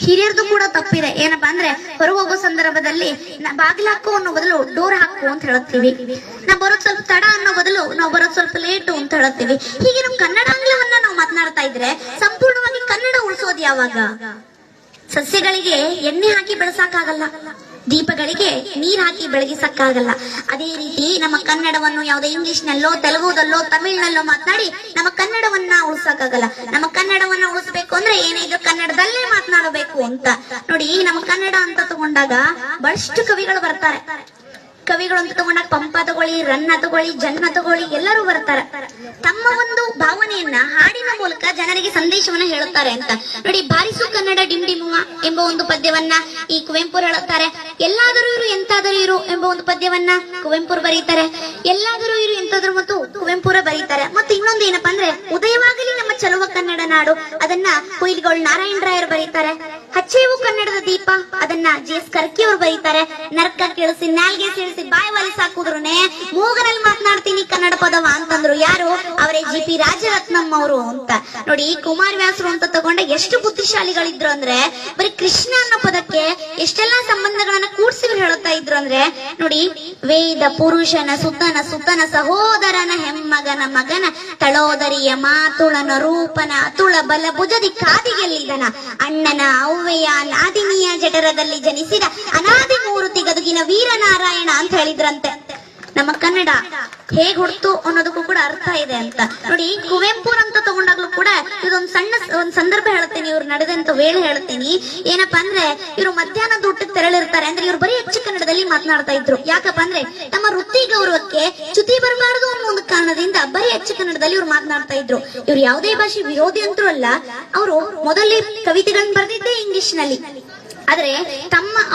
ಹಿರಿಯರದು ಕೂಡ ತಪ್ಪಿದೆ. ಏನಪ್ಪಾ ಅಂದ್ರೆ ಹೊರಗೆ ಹೋಗೋ ಸಂದರ್ಭದಲ್ಲಿ ಬಾಗಿಲು ಹಾಕು ಅನ್ನೋ ಬದಲು ಡೋರ್ ಹಾಕು ಅಂತ ಹೇಳುತ್ತೀವಿ. ನಾವು ಬರೋದ್ ಸ್ವಲ್ಪ ತಡ ಅನ್ನೋ ಬದಲು ನಾವು ಬರೋದ್ ಸ್ವಲ್ಪ ಲೇಟು ಅಂತ ಹೇಳುತ್ತೀವಿ. ಹೀಗೆ ನಮ್ ಕನ್ನಡಾಂಗ್ಲವನ್ನ ನಾವು ಮಾತನಾಡ್ತಾ ಇದ್ರೆ ಸಂಪೂರ್ಣವಾಗಿ ಕನ್ನಡ ಉಳಿಸೋದು ಯಾವಾಗ? ಸಸ್ಯಗಳಿಗೆ ಎಣ್ಣೆ ಹಾಕಿ ಬೆಳೆಸಕ್ಕಾಗಲ್ಲ, ದೀಪಗಳಿಗೆ ನೀರ್ ಹಾಕಿ ಬೆಳಗಿಸಕ್ಕಾಗಲ್ಲ. ಅದೇ ರೀತಿ ನಮ್ಮ ಕನ್ನಡವನ್ನು ಯಾವುದೇ ಇಂಗ್ಲಿಷ್ ನಲ್ಲೋ ತೆಲುಗುದಲ್ಲೋ ತಮಿಳ್ನಲ್ಲೋ ಮಾತನಾಡಿ ನಮ್ಮ ಕನ್ನಡವನ್ನ ಉಳಿಸಕ್ಕಾಗಲ್ಲ. ನಮ್ಮ ಕನ್ನಡವನ್ನ ಉಳಿಸ್ಬೇಕು ಅಂದ್ರೆ ಏನಿದ್ರು ಕನ್ನಡದಲ್ಲೇ ಮಾತನಾಡಬೇಕು ಅಂತ ನೋಡಿ. ನಮ್ಮ ಕನ್ನಡ ಅಂತ ತಗೊಂಡಾಗ ಬಹಳಷ್ಟು ಕವಿಗಳು ಬರ್ತಾರೆ. ಕವಿಗಳು ಅಂತ ತಗೊಂಡಾಗ ಪಂಪ ತಗೊಳ್ಳಿ, ರನ್ನ ತಗೊಳ್ಳಿ, ಜನ್ನ ತಗೊಳ್ಳಿ, ಎಲ್ಲರೂ ಬರ್ತಾರೆ. ತಮ್ಮ ಒಂದು ಭಾವನೆಯನ್ನ ಹಾಡಿನ ಮೂಲಕ ಜನರಿಗೆ ಸಂದೇಶವನ್ನ ಹೇಳುತ್ತಾರೆ ಅಂತ ನೋಡಿ. ಬಾರಿಸು ಕನ್ನಡ ಡಿಂಡಿಮುವ ಎಂಬ ಒಂದು ಪದ್ಯವನ್ನ ಈ ಕುವೆಂಪು ಹೇಳುತ್ತಾರೆ. ಎಲ್ಲಾದರೂ ಇರು ಎಂತಾದರೂ ಇರು ಎಂಬ ಒಂದು ಪದ್ಯವನ್ನ ಕುವೆಂಪು ಬರೀತಾರೆ. ಎಲ್ಲಾದರೂ ಇರು ಎಂತಾದರೂ ಮತ್ತು ಕುವೆಂಪುರ ಬರೀತಾರೆ. ಮತ್ತೆ ಇನ್ನೊಂದು ಏನಪ್ಪಾ ಅಂದ್ರೆ ಉದಯವಾಗಲಿ ನಮ್ಮ ಚಲುವ ಕನ್ನಡ ನಾಡು, ಅದನ್ನ ಕುಯಿಲ್ಗೋಳ್ ನಾರಾಯಣರಾಯರು ಬರೀತಾರೆ. ಹಚ್ಚೇವು ಕನ್ನಡದ ದೀಪ, ಅದನ್ನ ಜಿ.ಎಸ್. ಕರ್ಕಿ ಅವರು ಬರೀತಾರೆ. ನರ್ಕ ಕೇಳಿಸಿ ನಾಲ್ಗೆ ಸೇರಿಸಿ ಬಾಯಿ ವಾಲಿಸಿ ಹಾಕುದ್ರುನೆ ಮೂಗರಲ್ಲಿ ಮಾತನಾಡ್ತೀನಿ ಕನ್ನಡ ಪದವ ಅಂತಂದ್ರು. ಯಾರು? ಅವರೇ ಜಿ.ಪಿ. ರಾಜರತ್ನಂ ಅವರು ಅಂತ ನೋಡಿ. ಕುಮಾರವ್ಯಾಸರು ಅಂತ ತಗೊಂಡ ಎಷ್ಟು ಬುದ್ಧಿಶಾಲಿಗಳಿದ್ರು ಅಂದ್ರೆ ಬರೀ ಕೃಷ್ಣ ಅನ್ನೋ ಪದಕ್ಕೆ ಎಷ್ಟೆಲ್ಲಾ ಸಂಬಂಧಗಳನ್ನ ಕೂಡ್ಸಿ ಹೇಳುತ್ತಾ ಇದ್ರು ಅಂದ್ರೆ ನೋಡಿ. ವೇದ ಪುರುಷನ ಸುತನ ಸುತನ ಸಹೋದರನ ಹೆಮ್ಮಗನ ಮಗನ ತಳೋದರಿಯ ಮಾತುಳನ ರೂಪನ ಅತುಳ ಬಲ ಭುಜದಿ ಕಾದಿಗೆಲ್ಲಿದನ ಅಣ್ಣನ ಅವ್ವೆಯ ನಾದಿನಿಯ ಜಠರದಲ್ಲಿ ಜನಿಸಿದ ಅನಾದಿ ಮೂರುತಿ ಗದುಗಿನ ವೀರನಾರಾಯಣ ಅಂತ ಹೇಳಿದ್ರಂತೆ. ನಮ್ಮ ಕನ್ನಡ ಹೇಗ್ ಹುಡ್ತು ಅನ್ನೋದಕ್ಕೂ ಕೂಡ ಅರ್ಥ ಇದೆ ಅಂತ ನೋಡಿ. ಕುವೆಂಪು ಅಂತ ತಗೊಂಡಾಗ್ಲೂ ಕೂಡ ಇದೊಂದು ಒಂದ್ ಸಂದರ್ಭ ಹೇಳ್ತೀನಿ, ಇವ್ರು ನಡೆದಂತ ವೇಳೆ ಹೇಳ್ತೀನಿ. ಏನಪ್ಪಾ ಅಂದ್ರೆ ಇವ್ರು ಮಧ್ಯಾಹ್ನದ ಊಟಕ್ಕೆ ತೆರಳಿರ್ತಾರೆ. ಅಂದ್ರೆ ಇವ್ರು ಬರೀ ಹೆಚ್ಚು ಕನ್ನಡದಲ್ಲಿ ಮಾತನಾಡ್ತಾ ಇದ್ರು. ಯಾಕಪ್ಪ ಅಂದ್ರೆ ನಮ್ಮ ವೃತ್ತಿ ಗೌರವಕ್ಕೆ ಚ್ಯುತಿ ಬರಬಾರದು ಅನ್ನೋ ಒಂದು ಕಾರಣದಿಂದ ಬರೀ ಹೆಚ್ಚು ಕನ್ನಡದಲ್ಲಿ ಇವ್ರು ಮಾತನಾಡ್ತಾ ಇದ್ರು. ಇವ್ರು ಯಾವುದೇ ಭಾಷೆ ವಿರೋಧಿ ಅಂತೂ ಅಲ್ಲ. ಅವರು ಮೊದಲೇ ಕವಿತೆಗಳನ್ನ ಬರೆದಿದ್ದೇ ಇಂಗ್ಲಿಷ್ ನಲ್ಲಿ. ಆದ್ರೆ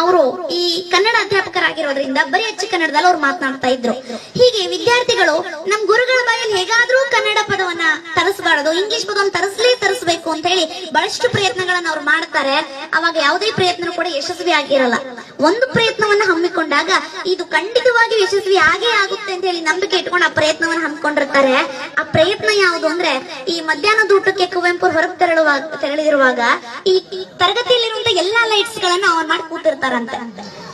ಅವರು ಈ ಕನ್ನಡ ಅಧ್ಯಾಪಕರಾಗಿರೋದ್ರಿಂದ ಬರೀ ಹೆಚ್ಚು ಕನ್ನಡದಲ್ಲಿ ಅವ್ರು ಮಾತನಾಡ್ತಾ ಇದ್ರು. ಹೀಗೆ ವಿದ್ಯಾರ್ಥಿಗಳು ನಮ್ ಗುರುಗಳ ಬಾಯಲ್ಲಿ ಹೇಗಾದ್ರೂ ಕನ್ನಡ ಪದವನ್ನ ತರಿಸಬಾರದು, ಇಂಗ್ಲಿಷ್ ಪದವನ್ನು ತರಿಸಬೇಕು ಅಂತ ಹೇಳಿ ಬಹಳಷ್ಟು ಪ್ರಯತ್ನಗಳನ್ನ ಅವ್ರು ಮಾಡ್ತಾರೆ. ಅವಾಗ ಯಾವುದೇ ಪ್ರಯತ್ನ ಕೂಡ ಯಶಸ್ವಿ ಆಗಿರಲ್ಲ. ಒಂದು ಪ್ರಯತ್ನವನ್ನ ಹಮ್ಮಿಕೊಂಡಾಗ ಇದು ಖಂಡಿತವಾಗಿ ಯಶಸ್ವಿ ಆಗೇ ಆಗುತ್ತೆ ಅಂತ ಹೇಳಿ ನಂಬಿಕೆ ಇಟ್ಕೊಂಡು ಆ ಪ್ರಯತ್ನವನ್ನ ಹಮ್ಮಿಕೊಂಡಿರ್ತಾರೆ. ಆ ಪ್ರಯತ್ನ ಯಾವುದು ಅಂದ್ರೆ ಈ ಮಧ್ಯಾಹ್ನದ ಊಟಕ್ಕೆ ಕುವೆಂಪು ಹೊರಗೆ ತೆರಳಿರುವಾಗ ಈ ತರಗತಿಯಲ್ಲಿರುವಂತ ಎಲ್ಲಾ ಲೈಟ್ಸ್ ಗಳನ್ನ ಆನ್ ಮಾಡಿ ಕೂತಿರ್ತಾರಂತೆ.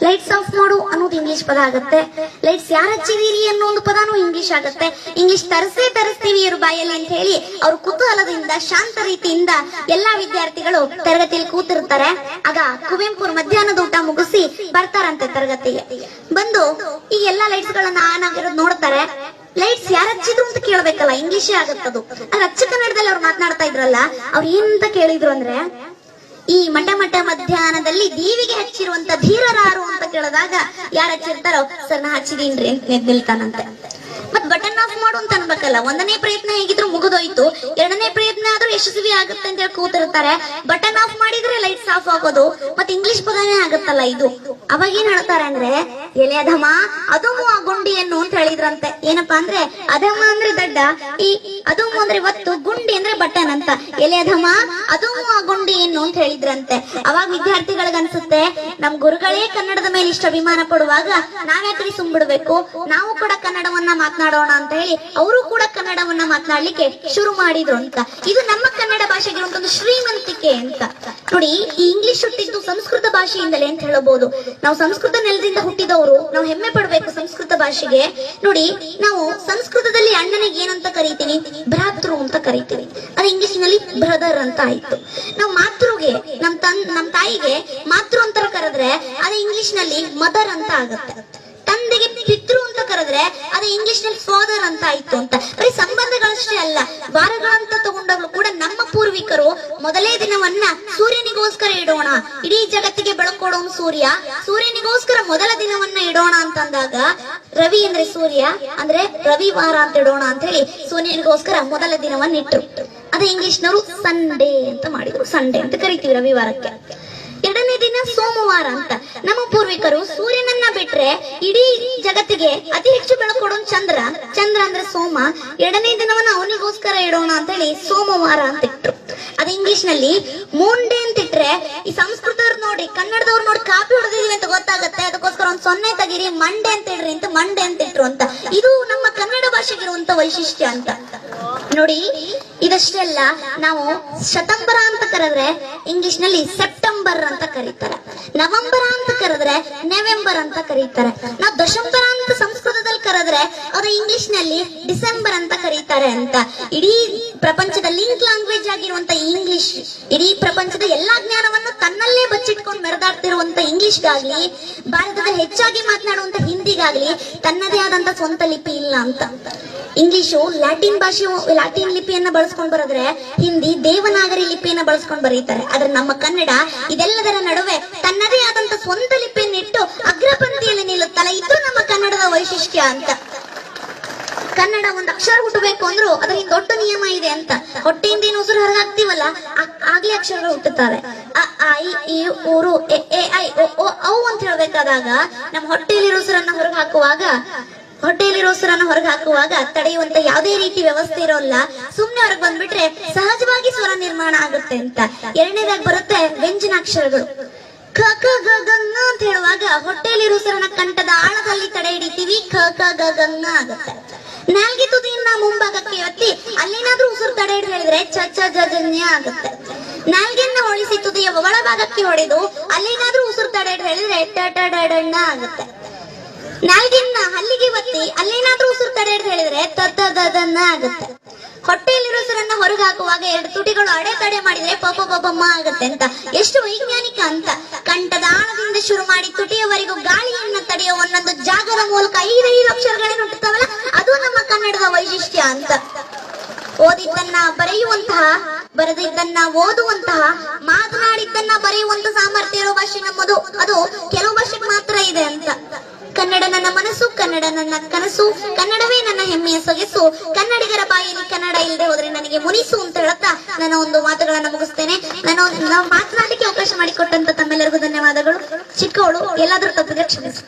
ಲೈಟ್ಸ್ ಆಫ್ ಮಾಡು ಅನ್ನೋದು ಇಂಗ್ಲಿಷ್ ಪದ ಆಗುತ್ತೆ. ಲೈಟ್ಸ್ ಯಾರು ಹಚ್ಚಿದೀರಿ ಅನ್ನೋ ಒಂದು ಪದಾನು ಇಂಗ್ಲಿಷ್ ಆಗುತ್ತೆ. ಇಂಗ್ಲಿಷ್ ತರಿಸ್ತೀವಿ ಇವ್ರ ಬಾಯಲ್ಲಿ ಅಂತ ಹೇಳಿ ಅವ್ರ ಕುತೂಹಲದಿಂದ ಶಾಂತ ರೀತಿಯಿಂದ ಎಲ್ಲಾ ವಿದ್ಯಾರ್ಥಿಗಳು ತರಗತಿಯಲ್ಲಿ ಕೂತಿರ್ತಾರೆ. ಆಗ ಕುವೆಂಪು ಮಧ್ಯಾಹ್ನದ ಊಟ ಮುಗಿಸಿ ಬರ್ತಾರಂತೆ ತರಗತಿಗೆ. ಬಂದು ಈ ಎಲ್ಲಾ ಲೈಟ್ಸ್ ಗಳನ್ನ ಆನ್ ಆಗಿರೋದು ನೋಡ್ತಾರೆ. ಲೈಟ್ಸ್ ಯಾರು ಹಚ್ಚಿದ್ರು ಅಂತ ಕೇಳ್ಬೇಕಲ್ಲ, ಇಂಗ್ಲಿಷೇ ಆಗತ್ತದು. ಅದ್ ಅಚ್ಚ ಕನ್ನಡದಲ್ಲಿ ಅವ್ರು ಮಾತನಾಡ್ತಾ ಇದ್ರಲ್ಲ, ಅವ್ರು ಏನಂತ ಕೇಳಿದ್ರು ಅಂದ್ರೆ ಈ ಮಠ ಮಧ್ಯಾಹ್ನದಲ್ಲಿ ದೇವಿಗೆ ಹಚ್ಚಿರುವಂತ ಧೀರರಾರು ಅಂತ ಕೇಳಿದಾಗ ಯಾರು ಹಚ್ಚಿರ್ತಾರೋ ಸರ್ ನಾ ಹಚ್ಚಿದೀನ್ರಿ ಅಂತ ನಿಲ್ತಾನಂತೆ. ಮತ್ ಬಟನ್ ಆಫ್ ಮಾಡು ಅಂತ ಅನ್ಬೇಕಲ್ಲ. ಒಂದನೇ ಪ್ರಯತ್ನ ಹೇಗಿದ್ರು ಮುಗಿದೋಯ್ತು, ಎರಡನೇ ಪ್ರಯತ್ನ ಆದ್ರೂ ಯಶಸ್ವಿ ಆಗುತ್ತೆ ಅಂತ ಹೇಳಿ ಕೂತಿರ್ತಾರೆ. ಬಟನ್ ಆಫ್ ಮಾಡಿದ್ರೆ ಲೈಟ್ಸ್ ಆಫ್ ಆಗೋದು, ಮತ್ತೆ ಇಂಗ್ಲಿಷ್ ಪದನೇ ಆಗುತ್ತಲ್ಲ ಇದು. ಅವಾಗ ಏನ್ ಹೇಳ್ತಾರೆ ಅಂದ್ರೆ ಎಲೆ ಅಧಮ ಅದುಮು ಆ ಗುಂಡಿಯನ್ನು ಅಂತ ಹೇಳಿದ್ರಂತೆ. ಏನಪ್ಪಾ ಅಂದ್ರೆ ಅಧಮ ಅಂದ್ರೆ ದಡ್ಡ, ಈ ಅದುಮು ಅಂದ್ರೆ ಒತ್ತು, ಗುಂಡಿ ಅಂದ್ರೆ ಬಟನ್ ಅಂತ. ಎಲೆ ಅಧಮ ಅದುಮು ಆ ಗುಂಡಿಯನ್ನು ಅಂತ ಹೇಳಿದ್ರಂತೆ. ಅವಾಗ ವಿದ್ಯಾರ್ಥಿಗಳಿಗೆ ಅನ್ಸುತ್ತೆ ನಮ್ ಗುರುಗಳೇ ಕನ್ನಡದ ಮೇಲೆ ಇಷ್ಟ ಅಭಿಮಾನ ಪಡುವಾಗ ನಾವ್ಯಾಕ್ರಿ ಸುಮ್ಬಿಡ್ಬೇಕು, ನಾವು ಕೂಡ ಕನ್ನಡವನ್ನ ಮಾತನಾಡೋಣ ಅಂತ ಹೇಳಿ ಅವರು ಕೂಡ ಕನ್ನಡವನ್ನ ಮಾತನಾಡ್ಲಿಕ್ಕೆ ಶುರು ಮಾಡಿದ್ರು ಅಂತ. ಇದು ನಮ್ಮ ಕನ್ನಡ ಭಾಷೆಗೆ ಒಂದು ಶ್ರೀಮಂತಿಕೆ ಅಂತ ನೋಡಿ. ಈ ಇಂಗ್ಲಿಷ್ ಹುಟ್ಟಿದ್ದು ಸಂಸ್ಕೃತ ಭಾಷೆಯಿಂದಲೇ ಅಂತ ಹೇಳಬಹುದು. ನಾವು ಸಂಸ್ಕೃತ ನೆಲದಿಂದ ಹುಟ್ಟಿದವರು, ನಾವು ಹೆಮ್ಮೆ ಪಡಬೇಕು ಸಂಸ್ಕೃತ ಭಾಷೆಗೆ. ನೋಡಿ, ನಾವು ಸಂಸ್ಕೃತದಲ್ಲಿ ಅಣ್ಣನಿಗೆ ಏನಂತ ಕರಿತೀವಿ? ಭ್ರಾತೃ ಅಂತ ಕರಿತೀವಿ. ಅದು ಇಂಗ್ಲಿಷ್ ನಲ್ಲಿ ಬ್ರದರ್ ಅಂತ ಆಯ್ತು. ನಾವು ಮಾತೃಗೆ ನಮ್ ತಾಯಿಗೆ ಮಾತೃ ಅಂತ ಕರೆದ್ರೆ ಅದು ಇಂಗ್ಲಿಷ್ ನಲ್ಲಿ ಮದರ್ ಅಂತ ಆಗುತ್ತೆ. ತಂದೆಗೆ ಪಿತೃ ಅಂತ ಕರೆದ್ರೆ ಅದು ಇಂಗ್ಲಿಷ್ ನಲ್ಲಿ ಫಾದರ್ ಅಂತ ಆಯ್ತು ಅಂತ. ಬರೀ ಸಂಬಂಧಗಳಷ್ಟೇ ಅಲ್ಲ, ವಾರಗಳಂತ ತಗೊಂಡಾಗ್ಲೂ ಕೂಡ ನಮ್ಮ ಪೂರ್ವಿಕರು ಮೊದಲೇ ದಿನವನ್ನ ಸೂರ್ಯನಿಗೋಸ್ಕರ ಇಡೋಣ, ಇಡೀ ಜಗತ್ತಿಗೆ ಬೆಳಕೊಡೋನು ಸೂರ್ಯ, ಸೂರ್ಯನಿಗೋಸ್ಕರ ಮೊದಲ ದಿನವನ್ನ ಇಡೋಣ ಅಂತಂದಾಗ ರವಿ ಅಂದ್ರೆ ಸೂರ್ಯ ಅಂದ್ರೆ ರವಿವಾರ ಅಂತ ಇಡೋಣ ಅಂತ ಹೇಳಿ ಸೂರ್ಯನಿಗೋಸ್ಕರ ಮೊದಲ ದಿನವನ್ನ ಇಟ್ರು. ಅದೇ ಇಂಗ್ಲಿಷ್ ನವರು ಸಂಡೇ ಅಂತ ಮಾಡಿದ್ರು. ಸಂಡೇ ಅಂತ ಕರಿತೀವಿ ರವಿವಾರಕ್ಕೆ. ಎರಡನೇ ದಿನ ಸೋಮವಾರ ಅಂತ. ನಮ್ಮ ಪೂರ್ವಿಕರು ಸೂರ್ಯನನ್ನ ಬಿಟ್ರೆ ಇಡೀ ಜಗತ್ತಿಗೆ ಅತಿ ಹೆಚ್ಚು ಬೆಳಕೊಡೋನು ಚಂದ್ರ, ಚಂದ್ರ ಅಂದ್ರೆ ಸೋಮ. ಎರಡನೇ ದಿನವನ್ನ ಅವನಿಗೋಸ್ಕರ ಇಡೋಣ ಅಂತ ಹೇಳಿ ಸೋಮವಾರ ಅಂತ ಇಟ್ರು. ಅದು ಇಂಗ್ಲಿಷ್ ನಲ್ಲಿ ಮೂನ್ ಡೇ ಅಂತ ಇಟ್ರೆ ಈ ಸಂಸ್ಕೃತವ್ರು ನೋಡಿ ಕನ್ನಡದವ್ರು ನೋಡಿ ಕಾಪಿ ಹೊಡೆದಿದೀವಿ ಅಂತ ಗೊತ್ತಾಗತ್ತೆ. ಅದಕ್ಕೋಸ್ಕರ ಒಂದ್ 0 ತೆಗೀರಿ, ಮಂಡೇ ಅಂತ ಇಡ್ರಿ ಅಂತ ಮಂಡೇ ಅಂತ ಇಟ್ರು ಅಂತ. ಇದು ನಮ್ಮ ಕನ್ನಡ ಭಾಷೆಗಿರುವಂತ ವೈಶಿಷ್ಟ್ಯ ಅಂತ ನೋಡಿ. ಇದಷ್ಟೇ ಅಲ್ಲ, ನಾವು ಶತಂಬರ ಅಂತ ಕರೆದ್ರೆ ಇಂಗ್ಲಿಷ್ ನಲ್ಲಿ ಸೆಪ್ಟೆಂಬರ್ ನವೆಂಬರ್ ಅಂತ ಕರೀತಾರೆ. ನವೆಂಬರ ಅಂತ ಕರೆದ್ರೆ ನವೆಂಬರ್ ಅಂತ ಕರೀತಾರೆ. ನಾವು ದಶಂಬರ ಅಂತ ಸಂಸ್ಕೃತದಲ್ಲಿ ಕರೆದ್ರೆ ಅದು ಇಂಗ್ಲಿಷ್ ನಲ್ಲಿ ಡಿಸೆಂಬರ್ ಅಂತ ಕರೀತಾರೆ ಅಂತ. ಇಡೀ ಪ್ರಪಂಚದ ಲಿಂಕ್ ಲ್ಯಾಂಗ್ವೇಜ್ ಆಗಿರುವಂತ ಇಂಗ್ಲಿಷ್, ಇಡೀ ಪ್ರಪಂಚದ ಎಲ್ಲಾ ಜ್ಞಾನವನ್ನು ತನ್ನಲ್ಲೇ ಬಚ್ಚಿಟ್ಕೊಂಡು ಮೆರೆದಾಡ್ತಿರುವಂತ ಇಂಗ್ಲಿಷ್ಗಾಗ್ಲಿ, ಭಾರತದ ಹೆಚ್ಚಾಗಿ ಮಾತನಾಡುವಂತ ಹಿಂದಿಗಾಗ್ಲಿ ತನ್ನದೇ ಆದಂತ ಸ್ವಂತ ಲಿಪಿ ಇಲ್ಲ ಅಂತ. ಇಂಗ್ಲಿಷು ಲ್ಯಾಟಿನ್ ಲಿಪಿಯನ್ನ ಬಳಸ್ಕೊಂಡು ಬರೆದ್ರೆ, ಹಿಂದಿ ದೇವನಾಗರಿ ಲಿಪಿಯನ್ನ ಬಳಸ್ಕೊಂಡು ಬರೀತಾರೆ. ಆದ್ರೆ ನಮ್ಮ ಕನ್ನಡ ಇದೆಲ್ಲದರ ನಡುವೆ ತನ್ನದೇ ಆದಂತ ಸ್ವಂತ ಲಿಪಿಯನ್ನಿಟ್ಟು ಅಗ್ರಪಂಕ್ತಿಯಲ್ಲಿ ನಿಲ್ಲುತ್ತಲ್ಲ, ಇದು ನಮ್ಮ ಕನ್ನಡದ ವೈಶಿಷ್ಟ್ಯ ಅಂತ. ಕನ್ನಡ ಒಂದು ಅಕ್ಷರ ಹುಟ್ಟಬೇಕು ಅಂದ್ರೂ ಅದರಿಂದ ದೊಡ್ಡ ನಿಯಮ ಇದೆ ಅಂತ. ಹೊಟ್ಟೆಯಿಂದ ಏನು ಉಸಿರು ಹೊರಗಾಗ್ತೀವಲ್ಲ ಆಗ್ಲೇ ಅಕ್ಷರಗಳು ಹುಟ್ಟುತ್ತವೆ. ಅ ಆ ಇ ಈ ಊರು ಎ ಎ ಐ ಒ ಓ ಔ ಅಂತ ಹೇಳ್ಬೇಕಾದಾಗ ನಮ್ಮ ಹೊಟ್ಟೆಯಲ್ಲಿರೋ ಉಸಿರನ್ನ ಹೊರಗೆ ಹಾಕುವಾಗ ತಡೆಯುವಂತ ಯಾವುದೇ ರೀತಿ ವ್ಯವಸ್ಥೆ ಇರೋಲ್ಲ. ಸುಮ್ನೆ ಹೊರಗೆ ಬಂದ್ಬಿಟ್ರೆ ಸಹಜವಾಗಿ ಸ್ವರ ನಿರ್ಮಾಣ ಆಗುತ್ತೆ ಅಂತ. ಎರಡನೇದಾಗಿ ಬರುತ್ತೆ ವ್ಯಂಜನಾಕ್ಷರಗಳು. ಕ ಕ ಗ ಗ ಂಗ ಅಂತ ಹೇಳುವಾಗ ಹೊಟ್ಟೆಯಲ್ಲಿರೋ ಉಸಿರನ್ನ ಕಂಠದ ಆಳದಲ್ಲಿ ತಡೆ ಹಿಡಿತೀವಿ, ಕ ಕ ಗ ಗ ಂಗ ಆಗುತ್ತೆ. ನಾಲ್ಗೆ ತುದಿಯನ್ನ ಮುಂಭಾಗಕ್ಕೆ ಎತ್ತಿ ಅಲ್ಲೇನಾದ್ರೂ ಉಸಿರು ತಡೆ ಹಿಡಿದು ಹೇಳಿದ್ರೆ ಚ ಚ ಜ ಜನ್ಯ ಆಗುತ್ತೆ. ನಾಲ್ಗೆಯನ್ನ ಹೊಳಿಸಿ ತುದಿಯ ಒಳಭಾಗಕ್ಕೆ ಹೊಡೆದು ಅಲ್ಲೇನಾದ್ರೂ ಉಸಿರು ತಡೆ ಹಿಡಿದು ಹೇಳಿದ್ರೆ ಟ ಟ ಡ ಡ ಣ ಆಗುತ್ತೆ. ನಾಲ್ಗೆನ್ನ ಹಲ್ಲಿಗೆ ಒತ್ತಿ ಅಲ್ಲೇನಾದ್ರೂ ಉಸಿರು ತಡೆ ಹಿಡಿದು ಹೇಳಿದ್ರೆ ತ ತ ದ ದ ನ ಆಗುತ್ತೆ. ಹೊಟ್ಟೆಯಲ್ಲಿರೋ ಉಸಿರನ್ನ ಹೊರಗೆ ಹಾಕುವಾಗ ಎರಡು ತುಟಿಗಳು ಅಡೆತಡೆ ಮಾಡಿದ್ರೆ ಪ ಪ ಪ ಪ ಮ ಆಗುತ್ತೆ ಅಂತ. ಎಷ್ಟು ವೈಜ್ಞಾನಿಕ ಅಂತ. ಕಂಠದ ಆಳದಿಂದ ಶುರು ಮಾಡಿ ತುಟಿಯವರೆಗೂ ಗಾಳಿಯನ್ನ ತಡೆಯೋ ಒಂದೊಂದು ಜಾಗದ ಮೂಲಕ 5 ಅಕ್ಷರಗಳೇನು ಹುಟ್ಟುತ್ತಾವಲ್ಲ, ಅದು ನಮ್ಮ ಕನ್ನಡದ ವೈಶಿಷ್ಟ್ಯ ಅಂತ. ಓದಿದ್ದನ್ನ ಬರೆಯುವಂತಹ, ಬರೆದಿದ್ದನ್ನ ಓದುವಂತಹ, ಮಾತನಾಡಿದ್ದನ್ನ ಬರೆಯುವಂತ ಸಾಮರ್ಥ್ಯ ಇರೋ ಭಾಷೆ ನಮ್ಮದು. ಅದು ಕೆಲವು ಭಾಷೆಗೆ ಮಾತ್ರ ಇದೆ ಅಂತ. ಕನ್ನಡ ನನ್ನ ಮನಸ್ಸು, ಕನ್ನಡ ನನ್ನ ಕನಸು, ಕನ್ನಡವೇ ನನ್ನ ಹೆಮ್ಮೆಯ ಸೊಗಸು, ಕನ್ನಡಿಗರ ಬಾಯಲ್ಲಿ ಕನ್ನಡ ಇಲ್ಲದೆ ಹೋದ್ರೆ ನನಗೆ ಮುನಿಸು ಅಂತ ಹೇಳುತ್ತಾ ನನ್ನ ಒಂದು ಮಾತುಗಳನ್ನ ಮುಗಿಸ್ತೇನೆ. ನಾವು ಮಾತನಾಡಲಿಕ್ಕೆ ಅವಕಾಶ ಮಾಡಿಕೊಟ್ಟಂತ ತಮ್ಮೆಲ್ಲರಿಗೂ ಧನ್ಯವಾದಗಳು. ಚಿಕ್ಕವಳು ಎಲ್ಲಾದ್ರೂ ತಪ್ಪಿದ್ರೆ ಕ್ಷಮಿಸಿ.